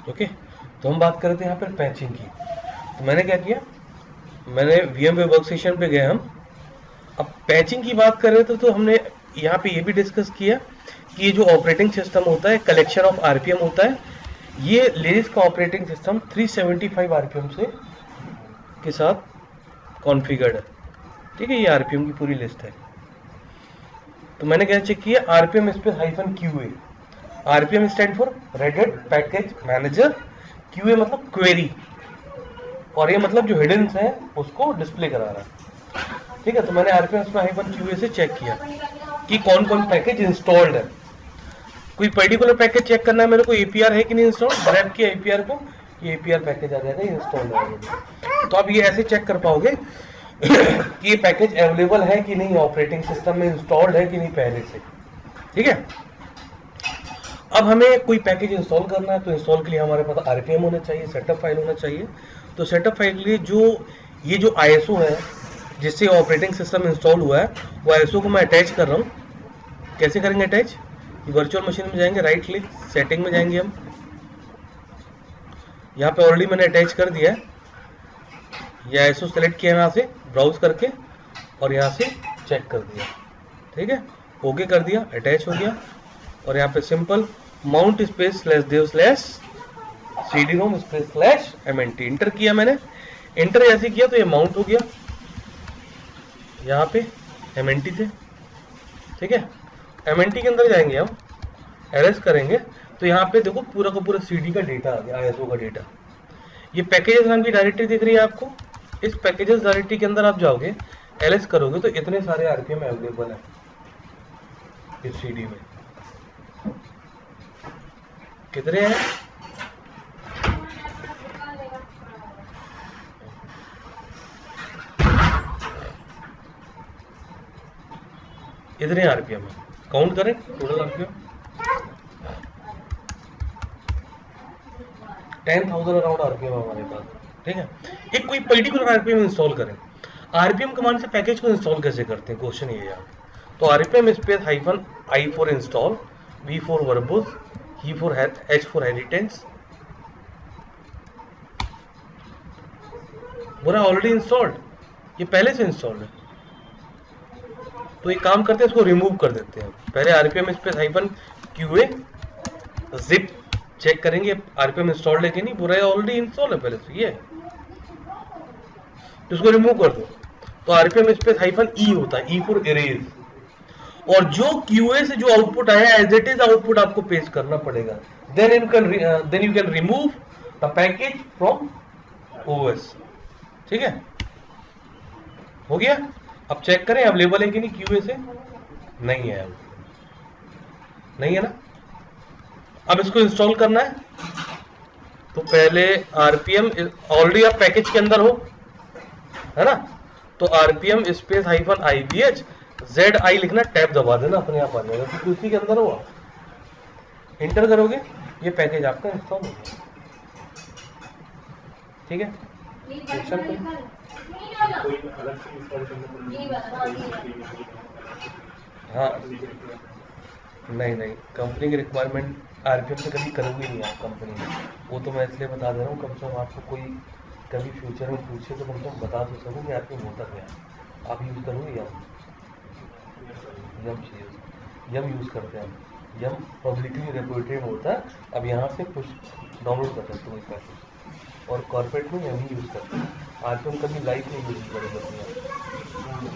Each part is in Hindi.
ओके, तो हम बात कर रहे थे यहाँ पर पैचिंग की। तो मैंने क्या किया, मैंने VMware वर्कस्टेशन पे गए हम। अब पैचिंग की बात कर रहे थे तो हमने यहाँ पे ये भी डिस्कस किया कि ये जो ऑपरेटिंग सिस्टम होता है, कलेक्शन ऑफ RPM होता है। ये लिनक्स का ऑपरेटिंग सिस्टम 375 RPM से के साथ कॉन्फ़िगर्ड है। ठीक है, ये RPM की पूरी लिस्ट है। तो मैंने क्या चेक किया, RPM space -QA। RPM stand for red hat package manager, QA मतलब क्वेरी, और ये मतलब जो हिडन है उसको डिस्प्ले करा रहा है। ठीक है, तो मैंने RPM स्पेस -QA से चेक किया कि कौन कौन पैकेज इंस्टॉल्ड है। कोई पर्टिकुलर पैकेज चेक करना है मेरे को, APR है कि नहीं इंस्टॉल्ड, ग्रैब किया APR को, ये APR पैकेज आ जाएगा, इंस्टॉल्ड है। तो आप ये ऐसे चेक कर पाओगे कि ये पैकेज अवेलेबल है कि नहीं, ऑपरेटिंग सिस्टम में इंस्टॉल्ड है कि नहीं पहले से। ठीक है, अब हमें कोई पैकेज इंस्टॉल करना है तो इंस्टॉल के लिए हमारे पास RPM होना चाहिए, सेटअप फाइल होना चाहिए। तो सेटअप फाइल के लिए ये जो ISO है जिससे ऑपरेटिंग सिस्टम इंस्टॉल हुआ है, वो ISO को मैं अटैच कर रहा हूँ। कैसे करेंगे अटैच, वर्चुअल मशीन में जाएंगे, राइट क्लिक, सेटिंग में जाएंगे हम। यहाँ पे ऑलरेडी मैंने अटैच कर दिया है, ये ISO सेलेक्ट किया यहाँ से ब्राउज करके, और यहाँ से चेक कर दिया। ठीक है, ओके कर दिया, अटैच हो गया। और यहाँ पे simple mount space slash dev slash CD-ROM space slash MNT enter किया मैंने। इंटर ऐसे किया तो ये माउंट हो गया, यहाँ पे MNT थे। ठीक है, MNT के अंदर जाएंगे हम, एरेस्ट करेंगे तो यहाँ पे देखो पूरा का पूरा CD का डेटा आ गया, ISO का डेटा। ये पैकेजेस नाम की डायरेक्टरी दिख रही है आपको, इस पैकेजेस डायरेक्टरी के अंदर आप जाओगे, एलएस करोगे तो इतने सारे RPM अवेलेबल है इस CD में। कितने हैं, इतने RPM है, काउंट करें टोटल RPM 10,000 अराउंड RPM हमारे पास। ठीक है, एक कोई पर्टिकुलर RPM इंस्टॉल करें। RPM कमांड से पैकेज को इंस्टॉल कैसे करते हैं, क्वेश्चन ये है। तो RPM space -I for install, V for verbose, H for inheritance. बोला ऑलरेडी इंस्टॉल्ड, ये पहले से इंस्टॉल्ड है। तो एक काम करते हैं, इसको रिमूव कर देते हैं। पहले RPM space -QA zip check करेंगे RPM इंस्टॉल्ड है कि नहीं, पूरा ऑलरेडी इंस्टॉल है पहले से, ये इसको रिमूव कर दो। तो RPM स्पेस -E होता है, E फॉर इरेज, और जो QA से जो आउटपुट आया एज इट इज आउटपुट आपको पेस्ट करना पड़ेगा। Then you can remove the package from OS। ठीक है, हो गया। अब चेक करें अवेलेबल है कि नहीं, QA से नहीं है, नहीं है ना। अब इसको इंस्टॉल करना है तो पहले RPM, ऑलरेडी आप पैकेज के अंदर हो, है ना, तो RPM स्पेस -IBH ZI लिखना, टैब दबा देना, अपने आप आ जाएगा, क्योंकि उसी के अंदर हुआ। इंटर करोगे, ये पैकेज आपका इंस्टॉल हो गया। ठीक है, हाँ नहीं, कंपनी की रिक्वायरमेंट RPM से कभी करोगे नहीं आप कंपनी में, वो तो मैं इसलिए बता दे रहा हूँ, कम से कम आपको कोई कभी फ्यूचर में पूछे तो कम से कम बता तो सकूँ कि RPM होता क्या है। आप यूज़ करोगे यम चाहिए, यम यूज़ करते हैं हम, यम पब्लिकली रिपोजिटरी में होता है। अब यहाँ से कुछ डाउनलोड कर सकते हो इस पैकेज, और कॉर्पोरेट में यम ही यूज़ करते हैं। RPM कभी लाइव नहीं यूज़ करेगा,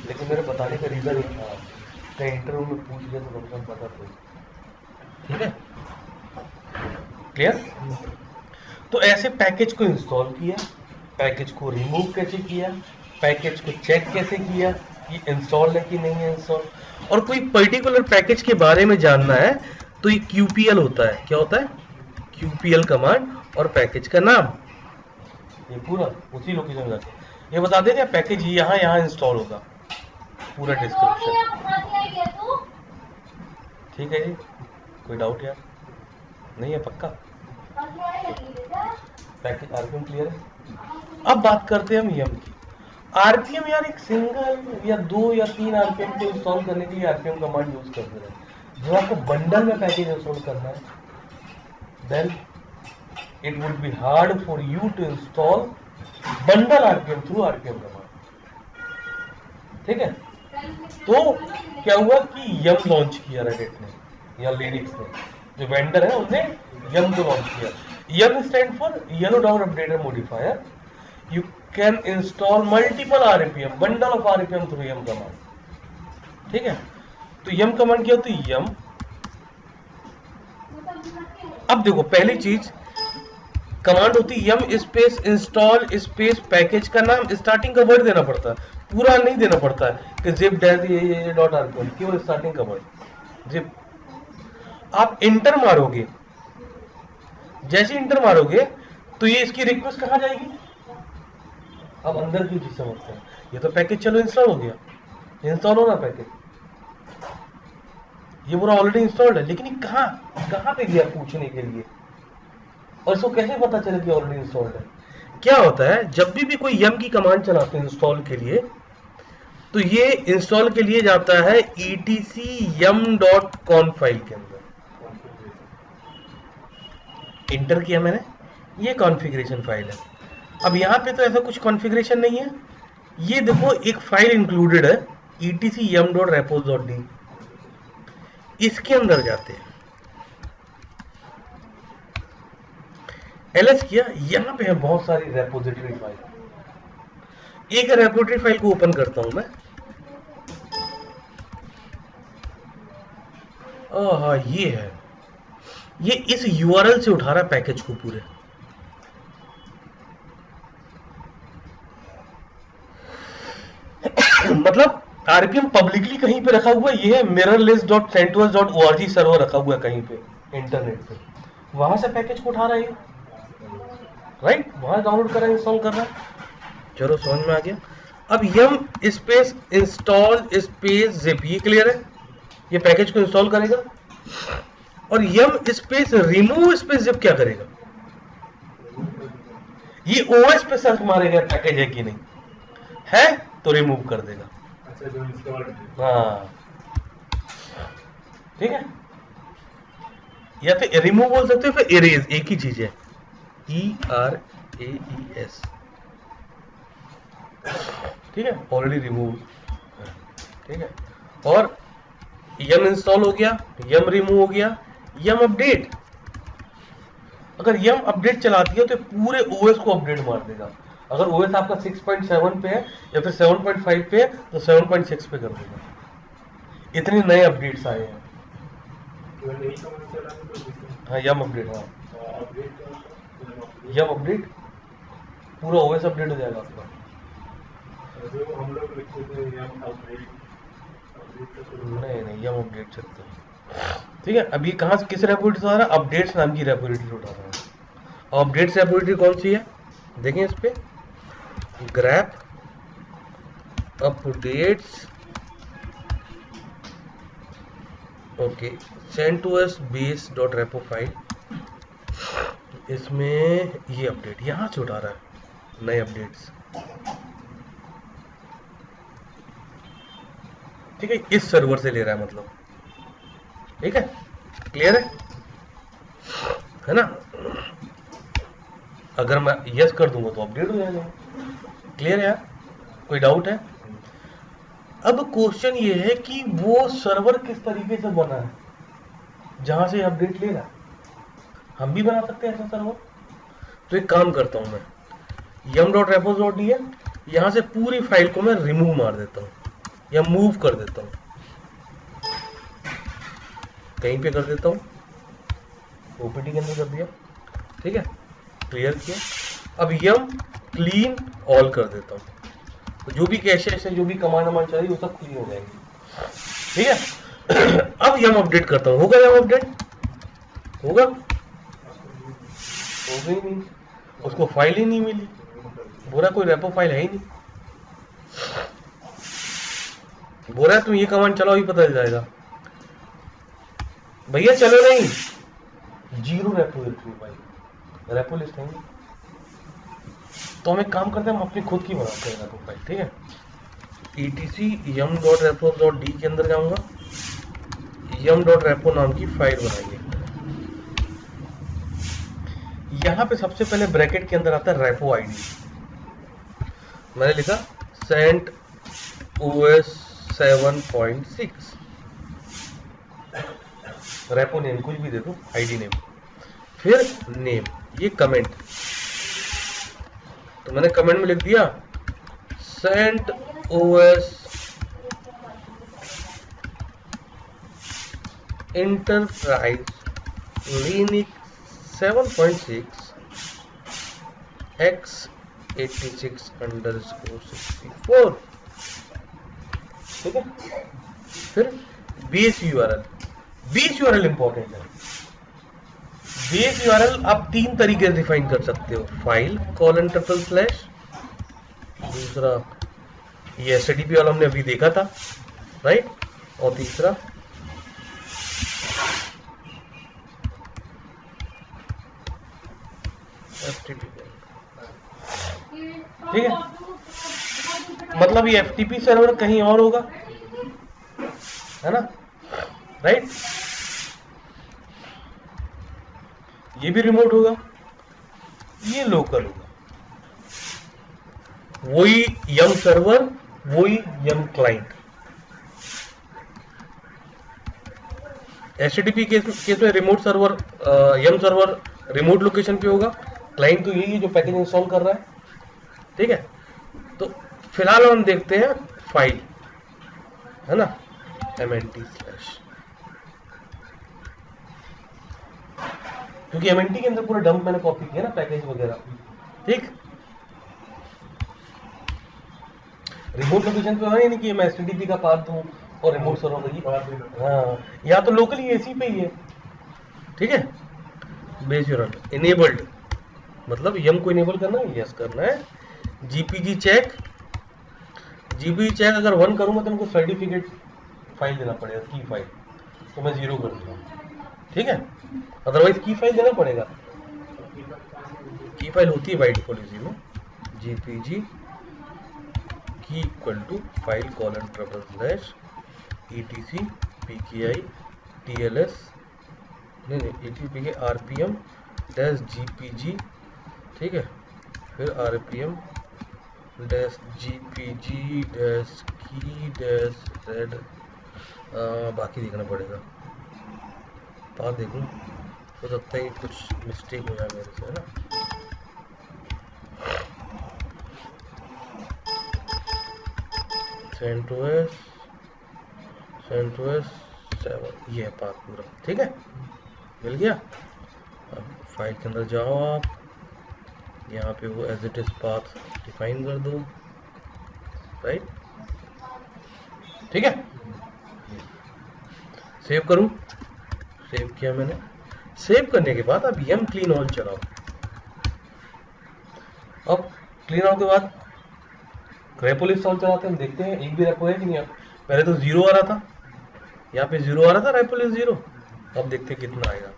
लेकिन मेरे बताने का रीज़न ही था, कहीं इंटरव्यू में पूछ लिया तो कम से कम पता तो। ठीक है, क्लियर। तो ऐसे पैकेज को इंस्टॉल किया, पैकेज को रिमूव कैसे किया, पैकेज को चेक कैसे किया कि इंस्टॉल है कि नहीं है इंस्टॉल। और कोई पर्टिकुलर पैकेज के बारे में जानना है तो ये QPL होता है, क्या होता है, QPL कमांड, और पैकेज का नाम, ये पूरा उसी लोकेशन में जाके ये बता देगा पैकेज यहाँ इंस्टॉल होगा, पूरा डिस्क्रिप्शन। ठीक है जी, कोई डाउट यार नहीं है, पक्का पैकेज RPM क्लियर है। अब बात करते हैं हम यम की। RPM यार एक सिंगल या 2 या 3 RPM को इंस्टॉल करने के लिए RPM कमांड यूज करते हैं। जब आपको बंडल में पैकेज इंस्टॉल करना है, then it would be hard for you to install bundle RPM through RPM command. ठीक है, तो क्या हुआ कि यम लॉन्च किया रेडिट ने या लिनक्स ने, जो वेंडर है उन्होंने यम को लॉन्च किया। Yum stand for yellow down updater modifier. You can install multiple RPM, bundle of RPM through yum command. ठीक है, तो यम कमांड क्या होती है? यम, अब देखो पहली चीज कमांड होती है यम स्पेस इंस्टॉल स्पेस पैकेज का नाम, स्टार्टिंग का वर्ड देना पड़ता है, पूरा नहीं देना पड़ता है कि जिप डैश ये डॉट आरपीएम, केवल स्टार्टिंग का वर्ड जिप। आप इंटर मारोगे, जैसे इंटर मारोगे तो ये इसकी रिक्वेस्ट कहाँ जाएगी? अब अंदर की चीज समझते हैं। ये तो पैकेज चलो इंस्टॉल हो गया, इंस्टॉल हो ना पैकेज, ये पूरा ऑलरेडी इंस्टॉल्ड है, लेकिन ये कहाँ पे गया पूछने के लिए, और इसको कैसे पता चले कि ऑलरेडी इंस्टॉल्ड है? क्या होता है, जब भी कोई यम की कमांड चलाते हैं इंस्टॉल के लिए, तो ये इंस्टॉल के लिए जाता है etc yum.conf फाइल के अंदर। इंटर किया मैंने, ये कॉन्फ़िगरेशन फाइल है। अब यहाँ पे तो ऐसा कुछ कॉन्फ़िगरेशन नहीं है, ये देखो एक फाइल इंक्लूडेड है etc yum.repos.d, इसके अंदर जाते हैं, ls किया, यहां पे है बहुत सारी रेपोजिटरी फाइल। एक रेपोजिटरी फाइल को ओपन करता हूं मैं, हाँ ये है, ये इस URL से उठा रहा है पैकेज को पूरे। मतलब आरपीएम पब्लिकली कहीं पे रखा हुआ है, ये है mirrorlist.centos.org सर्वर रखा हुआ है कहीं पे इंटरनेट पे, वहां से पैकेज को उठा रहा है, राइट, वहां डाउनलोड कर रहा है, इंस्टॉल कर रहा है। चलो समझ में आ गया। अब यम स्पेस इंस्टॉल स्पेस जिप, ये क्लियर है, ये पैकेज को इंस्टॉल करेगा। और यम स्पेस रिमूव स्पेस जिप क्या करेगा? ये ओएस पे सर्च मारेगा पैकेज है कि नहीं है, तो रिमूव कर देगा। हाँ ठीक है, या फिर रिमूव बोल सकते हो, फिर इरेज, एक ही चीज है, ERAES। ठीक है, ऑलरेडी रिमूव, ठीक है। और यम इंस्टॉल हो गया, यम रिमूव हो गया, यम अपडेट। अगर यम अपडेट चलाती है तो पूरे ओएस को अपडेट मार देगा। अगर ओएस आपका 6.7 पे है या फिर 7.5 पे है तो 7.6 पे कर देगा। इतने नए अपडेट्स आए हैं। हाँ यम अपडेट, हाँ यम अपडेट, पूरा ओएस अपडेट हो जाएगा आपका। नहीं यम अपडेट चलता है। ठीक है, अब ये कहाँ से किस रेपोजिटरी से आ रहा है? अपडेट्स नाम की रेपोजिटरी उठा रहा है। और अपडेट्स रेपोजिटरी कौन सी है देखें इस पे, grab updates, okay, CentOS base.repo file, इसमें ये अपडेट यहां से उठा रहा है, नए अपडेट्स। ठीक है, इस सर्वर से ले रहा है मतलब, ठीक है, क्लियर है ना? अगर मैं यस कर दूंगा तो अपडेट हो जाएगा। क्लियर है यार, कोई डाउट है? अब क्वेश्चन ये है कि वो सर्वर किस तरीके से बना है जहां से अपडेट ले रहा है। हम भी बना सकते हैं ऐसा सर्वर। तो एक काम करता हूं मैं, yum.repos.d है, यहां से पूरी फाइल को मैं रिमूव मार देता हूं या मूव कर देता हूं, कहीं पे कर देता हूं, ओपीटी के अंदर कर दिया। ठीक है, क्लियर किया। अब यम क्लीन ऑल कर देता हूं, तो जो भी कैशे से जो भी कमांड वमांड चाहिए वो सब क्लीन हो जाएंगे। ठीक है, अब यम अपडेट करता हूं, होगा यम अपडेट? होगा? हो गई नहीं, उसको फाइल ही नहीं मिली, बोला कोई रेपो फाइल है ही नहीं। बोल रहा तुम ये कमांड चलाओ ही पता चल जाएगा। भैया चलो नहीं, जीरो रेपोजिटरी भाई, रेपो लिस्ट है नहीं। तो हम एक काम करते हैं, हम अपनी खुद की बनाते हैं रेपो फाइल। ठीक है, etc yum.repos.d के अंदर जाऊंगा, yum.repo नाम की फाइल बनाएंगे। यहां पे सबसे पहले ब्रैकेट के अंदर आता है रेपो आईडी। मैंने लिखा सेंट ओएस 7.6, रेपो नेम कुछ भी दे दो, आईडी नेम, फिर नेम, ये कमेंट। तो मैंने कमेंट में लिख दिया Saint OS enterprise Linux 7.6 x86_64। ठीक है, फिर base URL. Base URL important है। बेस यूआरएल आप तीन तरीके से डिफाइन कर सकते हो, फाइल :/, दूसरा ये एचटीटीपी वाला हमने अभी देखा था, राइट, और तीसरा एफटीपी। ठीक है, मतलब ये एफटीपी सर्वर कहीं और होगा, है ना, राइट, ये भी रिमोट होगा, ये लोकल होगा, वही यम सर्वर, वही यम क्लाइंट। एचटीटीपी केस में रिमोट सर्वर, यम सर्वर रिमोट लोकेशन पे होगा, क्लाइंट तो यही है जो पैकेज इंस्टॉल कर रहा है। ठीक है, तो फिलहाल हम देखते हैं फाइल, है ना, mnt/, क्योंकि mnt के अंदर पूरा डंप मैंने कॉपी किया ना, पैकेज वगैरह। ठीक, रिमोट लोकेशन पे है नहीं कि मैं एचटीटीपी का पाथ दूं और रिमोट सर्वर की, हाँ, या तो लोकली एसी पे ही है। ठीक है, बेस यूआरएल इनेबल्ड, मतलब यम को इनेबल करना है, यस करना है। जीपीजी चेक, जीपीजी चेक अगर 1 करूंगा तो मुझको सर्टिफिकेट फाइल देना पड़ेगा, की फाइल, तो मैं 0 कर दूंगा। ठीक है, अदरवाइज की फाइल देना पड़ेगा। की फाइल होती है बाय डिफॉल्ट इसी में, GPG key equal to file : etc pki tls, नहीं etc rpm डैश gpg। ठीक है, फिर rpm dash gpg dash key dash red, बाकी देखना पड़ेगा, पाथ देखूं तो लगता है कुछ मिस्टेक हो जाए मेरे से, है ना। सेंटोस 7, ये है पाथ पूरा। ठीक है, मिल गया। अब फाइल के अंदर जाओ आप, यहाँ पे वो as it is path define कर दो, राइट। ठीक है, सेव करूं, सेव किया मैंने। सेव करने के बाद अब यम क्लीन ऑल चलाओ। अब क्लीन ऑल के बाद रेपो लिस्ट ऑल चलाते हैं, देखते हैं एक भी रेपो है कि नहीं। पहले तो 0 आ रहा था, यहाँ पे 0 आ रहा था, रेपो लिस्ट 0। अब देखते हैं कितना आएगा।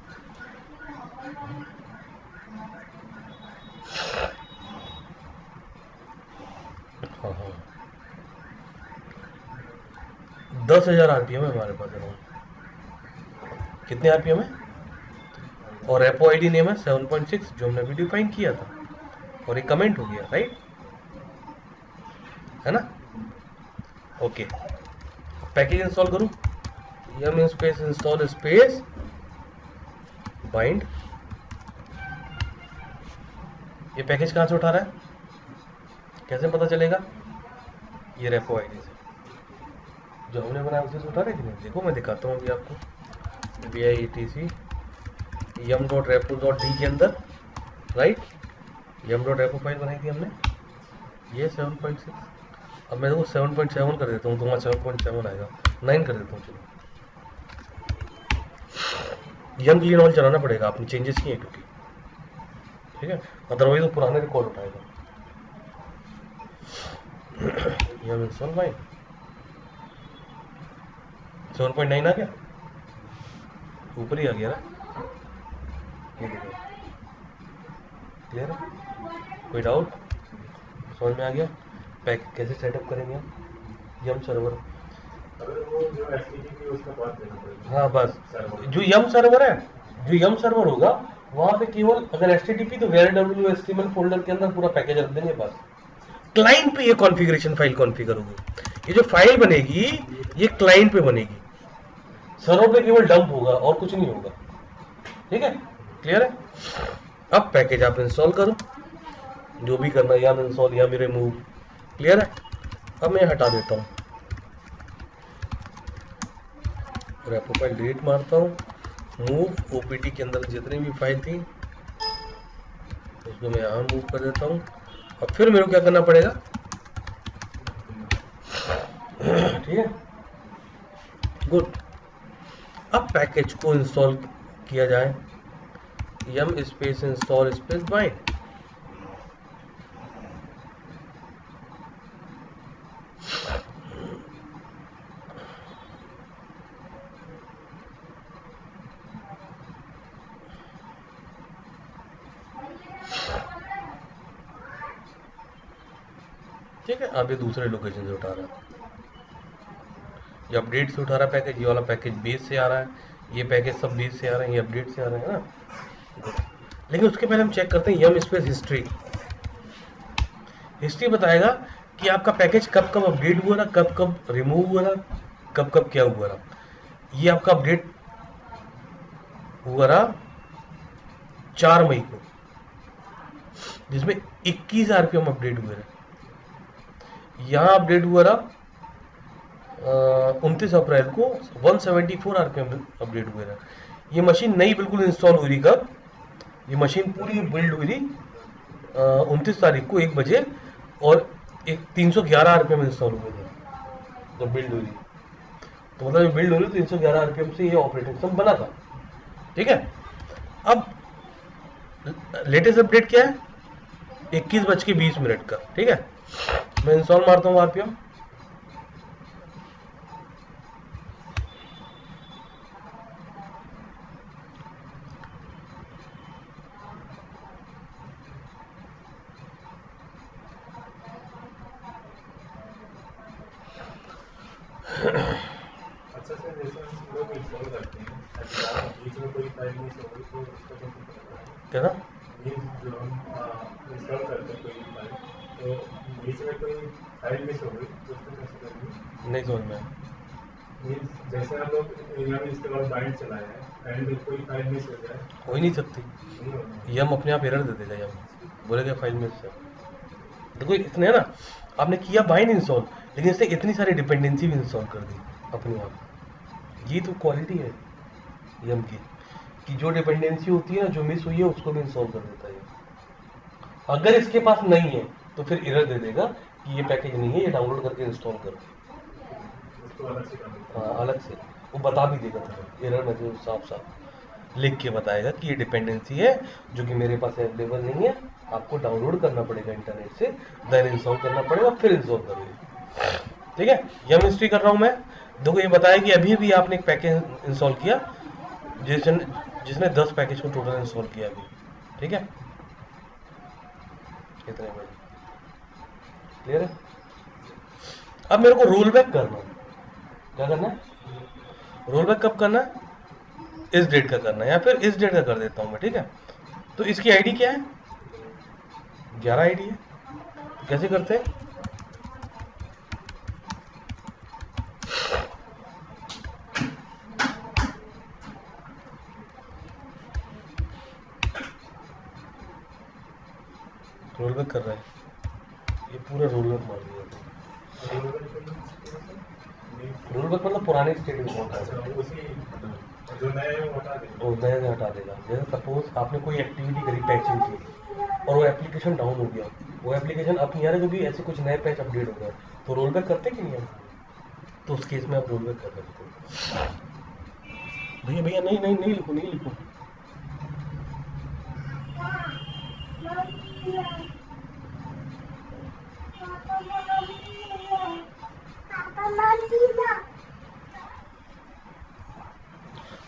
हाँ हाँ, 10,000 आरपीएम है हमारे पास अराउंड। कितने आरपीएम है, और रेपो आईडी नेम है 7.6 जो हमने अभी डिफाइन किया था, और एक कमेंट हो गया, राइट, है ना। ओके, पैकेज इंस्टॉल करूं, यम स्पेस इंस्टॉल स्पेस बाइंड। ये पैकेज कहां से उठा रहा है, कैसे पता चलेगा, ये रेपो आईडी से जो हमने बनाया उसी से उठा रहे कि नहीं। देखो मैं दिखाता हूँ अभी आपको, etc yum.repo.d के अंदर, राइट, yum.repo फाइल बनाई थी हमने, ये 7.6। अब मैं देखो 7.7 कर देता हूँ, तो वहाँ 7.7 आएगा, 9 कर देता हूँ। चलो, यम क्लीन ऑल चलाना पड़ेगा, आपने चेंजेस किए क्योंकि, ठीक है, अदरवाइज वो पुराने रिकॉर्ड उठाएगा। यम इंस्टॉल बाइंड 7.9 आ गया, ऊपर ही आ गया ना, ये देखो, क्लियर है, कोई डाउट, समझ में आ गया। पैक कैसे सेटअप करेंगे हम, यम सर्वर, वो जो एचटीटीपी उसका बात देना पड़ेगा। हाँ बस, जो यम सर्वर है, जो यम सर्वर होगा वहां पे केवल अगर HTTP तो var HTML फोल्डर के अंदर पूरा पैकेज रख देंगे बस। क्लाइंट पे ये कॉन्फ़िगरेशन फाइल कॉन्फ़िगर होगी, ये जो फाइल बनेगी ये क्लाइंट पे बनेगी, सर्वर पे केवल डंप होगा और कुछ नहीं होगा। ठीक है, क्लियर है। अब पैकेज आप इंस्टॉल करो, जो भी करना है, या इंस्टॉल या रिमूव। क्लियर है। अब मैं हटा देता हूँ, रेपो फाइल डिलीट मारता हूँ, मूव ओपीटी के अंदर जितनी भी फाइल थी उसको मैं यहाँ मूव कर देता हूँ। अब फिर मेरे को क्या करना पड़ेगा, ठीक है, गुड। अब पैकेज को इंस्टॉल किया जाए, यम स्पेस इंस्टॉल स्पेस बाइंड। ठीक है, अब ये दूसरे लोकेशन से उठा रहा है, ये अपडेट से उठा रहा है पैकेज, ये वाला पैकेज बेस से आ रहा है, ये पैकेज सब बेस से आ रहे हैं, ये अपडेट से आ रहे हैं ना। लेकिन उसके पहले हम चेक करते हैं यम स्पेस हिस्ट्री। हिस्ट्री बताएगा कि आपका पैकेज कब कब अपडेट हुआ था, कब कब रिमूव हुआ था, कब कब क्या हुआ था। ये आपका अपडेट हुआ था 4 मई को, जिसमें 21 आरपीएम अपडेट हुए थे। यहाँ अपडेट हुआ था 29 अप्रैल को 174 आरपीएम अपडेट हुए थे। ये मशीन नई बिल्कुल इंस्टॉल हुई थी कब, ये मशीन पूरी बिल्ड हुई थी 29 तारीख को 1 बजे, और एक 311 आरपीएम इंस्टॉल हुए थे जब बिल्ड हुई थी। तो मतलब जब बिल्ड हुई 311 आरपीएम से ये ऑपरेटिंग सिस्टम बना था। ठीक है, अब लेटेस्ट अपडेट क्या है, 21:20 का। ठीक है, मैं इंस्टॉल मारता हूँ आरपीएम, अच्छा सर, जैसे हम लोग इंस्टॉल करते हैं, अगर बीच में कोई फाइल मिस हो गई तो उसका कैसे पता करें? क्या ना। मीन्स जो हम इंस्टॉल करते हैं कोई फाइल, तो बीच में कोई फाइल मिस हो गई तो उसको कैसे करेंगे? नहीं समझ में आया। मीन्स जैसे हम लोग यहाँ इसके बाद बाइंड चलाए हैं एंड कोई फाइल मिस हो जाए, हो ही नहीं सकती, नहीं होगा। ये हम अपने आप एरर दे देगा, यम बोलेगा फाइल में से। देखो इतने है ना, आपने किया बाइंड इंस्टॉल, लेकिन इसने इतनी सारी डिपेंडेंसी भी इंस्टॉल कर दी अपने आप। ये तो क्वालिटी है यम की, कि जो डिपेंडेंसी होती है ना, जो मिस हुई है उसको भी इंस्टॉल कर देता है। अगर इसके पास नहीं है तो फिर एरर दे देगा कि ये पैकेज नहीं है, ये डाउनलोड करके इंस्टॉल करो। उसको अलग से करना हाँ, अलग से वो बता भी देगा तुम्हें, एरर मैसेज साफ साफ लिख के बताएगा कि ये डिपेंडेंसी है जो कि मेरे पास अवेलेबल नहीं है, आपको डाउनलोड करना पड़ेगा इंटरनेट से, देन इंस्टॉल करना पड़ेगा, फिर इंस्टॉल करोगे। ठीक है, यम हिस्ट्री कर रहा हूँ मैं। देखो ये बताया कि अभी भी आपने एक पैकेज इंस्टॉल किया, जिसने जिसने 10 पैकेज को टोटल इंस्टॉल किया अभी। ठीक है, इतने में क्लियर है। अब मेरे को रोल बैक करना है, क्या करना है, रोल बैक कब करना है, इस डेट का करना है, या फिर इस डेट का कर देता हूं मैं। ठीक है, तो इसकी आईडी क्या है, 11 आईडी है। तो कैसे करते हैं, रोल बैक कर रहे हैं, ये पूरा रोल बैक मार दिया। रोल बैक मतलब पुराने स्टेट में पहुंचा अच्छा, है, उसी जो नए हैं वो हटा देंगे। और नया से हटा देगा। जैसे सपोज आपने कोई एक्टिविटी करी पैचिंग की, और वो एप्लीकेशन डाउन हो गया, वो एप्लीकेशन अब नहीं आ रहा क्योंकि ऐसे कुछ नए पैच अपडेट हो गए, तो रोल बैक करते कि नहीं हम, तो उस केस में आप रोल बैक कर सकते हो। भैया भैया नहीं नहीं नहीं लिखो, नहीं लिखो।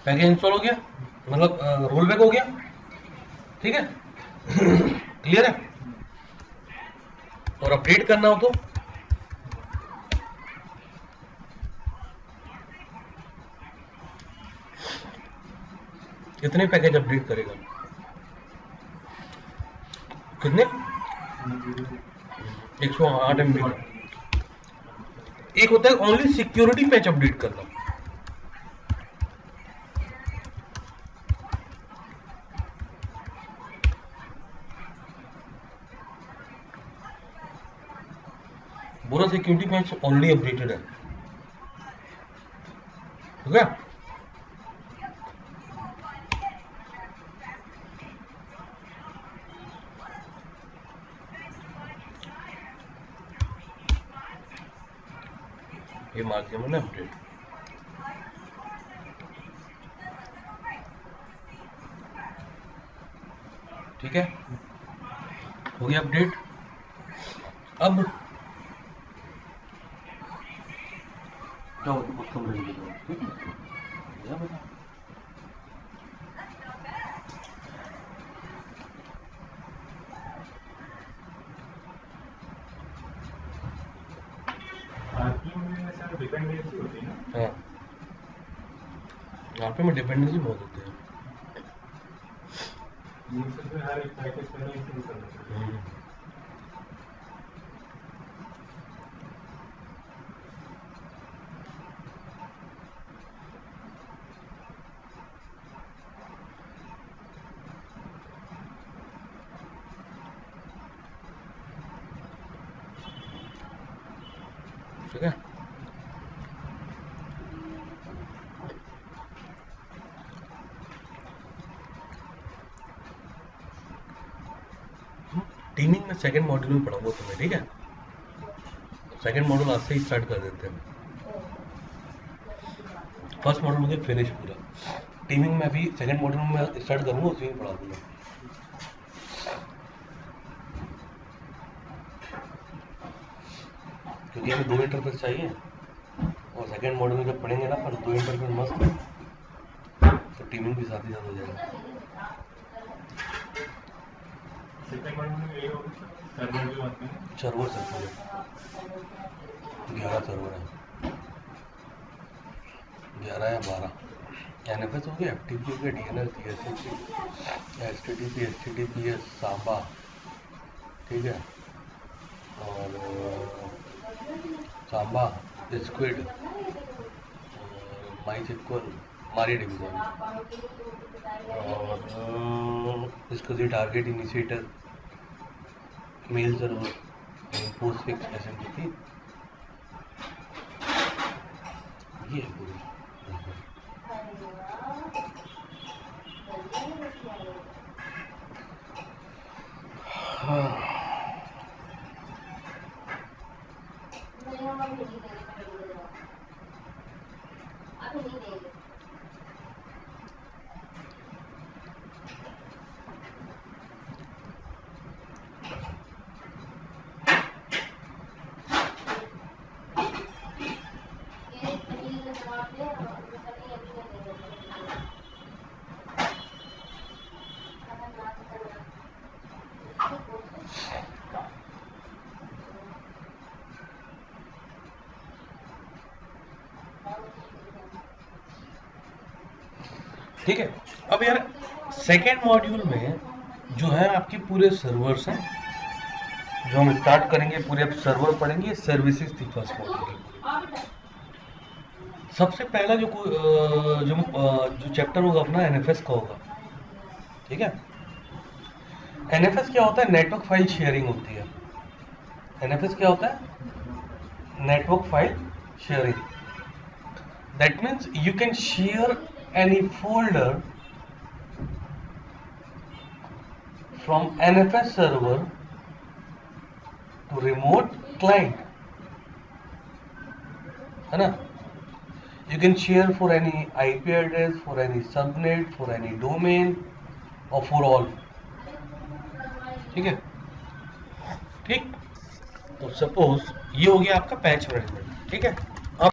पैकेज इंस्टॉल हो गया, मतलब रोल बैक हो गया। ठीक है, क्लियर है। और अपडेट करना हो तो कितने पैकेज अपडेट करेगा, कितने 108 MB का। एक होता है ओनली सिक्योरिटी पैच अपडेट करना, पूरा सिक्योरिटी पैच ऑलरेडी अपडेटेड है, ठीक है। ये मार दिया मैंने अपडेट, ठीक है, हो गया अपडेट। अब क्या होता है कम रेंज में, ठीक है, बता डिपेंडेंसी होती है ना। हाँ, यहाँ पे में डिपेंडेंसी बहुत होती है। यूजर्स में हर एक पैकेज पहले इंस्टॉल करना चाहिए। ठीक है, टीमिंग में सेकंड मॉड्यूल में पढ़ाऊंगा तुम्हें, ठीक है। सेकंड मॉड्यूल आज से ही स्टार्ट कर देते हैं, फर्स्ट मॉड्यूल मुझे फिनिश पूरा, टीमिंग में अभी सेकंड मॉड्यूल में स्टार्ट करूंगा, उसी में पढ़ा दूंगा। क्योंकि हमें 2 इंटरफेस चाहिए, और सेकंड मॉड्यूल में जब पढ़ेंगे ना अपन 2 इंटरफेस मस्त, तो टीमिंग भी साथ ही साथ हो जाएगा। सेकंड मॉड्यूल में ये होगा सर्वर जो आते हैं, सर्वर सब 11 सर्वर है, 11 या 12 NFS हो गया, FTP हो गया, DNS, DHCP, HTTP, HTTPS, Samba, ठीक है, और सांबा, स्क्विड, MySQL, MariaDB, और इसको जो target initiator, mail server, Postfix, SMTP, ये है पूरी। हाँ, ठीक है। अब यार सेकेंड मॉड्यूल में जो है आपके पूरे सर्वर्स हैं, जो हम स्टार्ट करेंगे, पूरे अब सर्वर पढ़ेंगे, सर्विसेज थी फर्स्ट मॉड्यूल की। सबसे पहला जो चैप्टर होगा अपना NFS का होगा, ठीक है। NFS क्या होता है? नेटवर्क फाइल शेयरिंग होती है। NFS क्या होता है? Network file sharing. That means you can share any folder from NFS server to remote client, है ना। You can share for any IP address, for any subnet, for any domain or for all, ठीक है। ठीक, तो सपोज ये हो गया आपका पैच मैनेजमेंट, ठीक है।